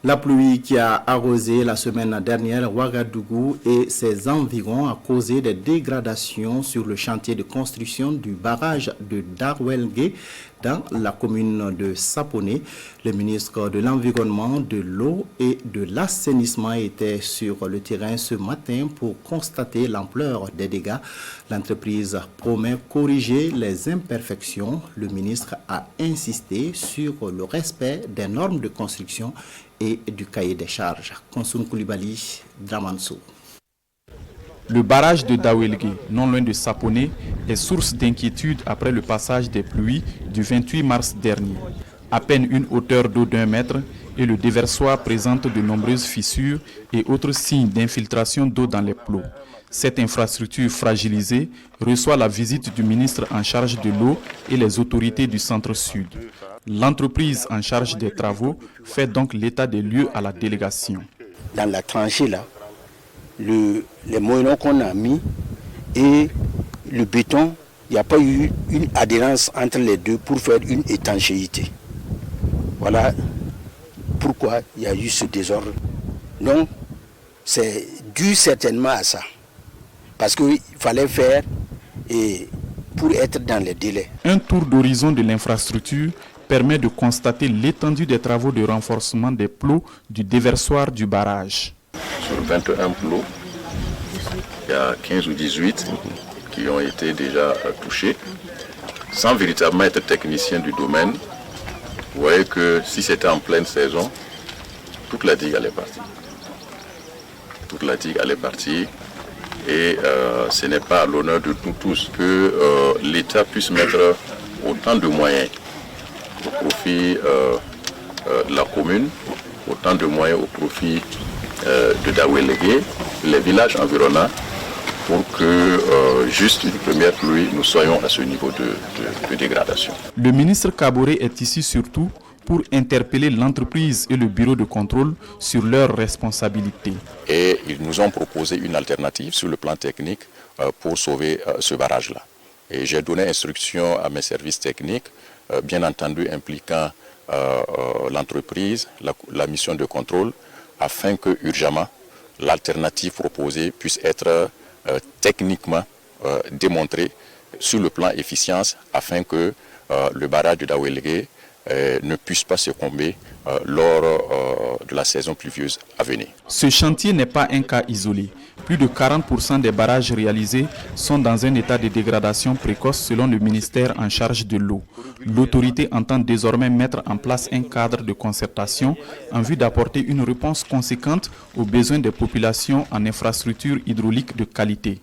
La pluie qui a arrosé la semaine dernière Ouagadougou et ses environs a causé des dégradations sur le chantier de construction du barrage de Darwelgué dans la commune de Saponé. Le ministre de l'Environnement, de l'Eau et de l'Assainissement était sur le terrain ce matin pour constater l'ampleur des dégâts. L'entreprise promet corriger les imperfections. Le ministre a insisté sur le respect des normes de construction et du cahier des charges. Konsoum Koulibaly, Dramansou. Le barrage de Dawelgué, non loin de Saponé, est source d'inquiétude après le passage des pluies du 28 mars dernier. À peine une hauteur d'eau d'1 mètre et le déversoir présente de nombreuses fissures et autres signes d'infiltration d'eau dans les plots. Cette infrastructure fragilisée reçoit la visite du ministre en charge de l'eau et les autorités du centre-sud. L'entreprise en charge des travaux fait donc l'état des lieux à la délégation. Dans la tranchée là, les moellons qu'on a mis et le béton, il n'y a pas eu une adhérence entre les deux pour faire une étanchéité. Voilà pourquoi il y a eu ce désordre. Donc, c'est dû certainement à ça. Parce qu'il fallait faire et pour être dans les délais. Un tour d'horizon de l'infrastructure permet de constater l'étendue des travaux de renforcement des plots du déversoir du barrage. Sur 21 plots, il y a 15 ou 18 qui ont été déjà touchés. Sans véritablement être technicien du domaine, vous voyez que si c'était en pleine saison, toute la digue allait partir. Toute la digue allait partir. Et ce n'est pas à l'honneur de nous tous que l'État puisse mettre autant de moyens au profit de la commune, autant de moyens au profit de Dawelgué, les villages environnants, pour que juste une première pluie, nous soyons à ce niveau de dégradation. Le ministre Kaboré est ici surtout pour interpeller l'entreprise et le bureau de contrôle sur leurs responsabilités. Et ils nous ont proposé une alternative sur le plan technique pour sauver ce barrage-là. Et j'ai donné instruction à mes services techniques, bien entendu impliquant l'entreprise, la mission de contrôle, afin que urgemment l'alternative proposée puisse être techniquement démontrée sur le plan efficience, afin que le barrage de Dawelgué ne puisse pas se comber lors de la saison pluvieuse à venir. Ce chantier n'est pas un cas isolé. Plus de 40% des barrages réalisés sont dans un état de dégradation précoce selon le ministère en charge de l'eau. L'autorité entend désormais mettre en place un cadre de concertation en vue d'apporter une réponse conséquente aux besoins des populations en infrastructures hydrauliques de qualité.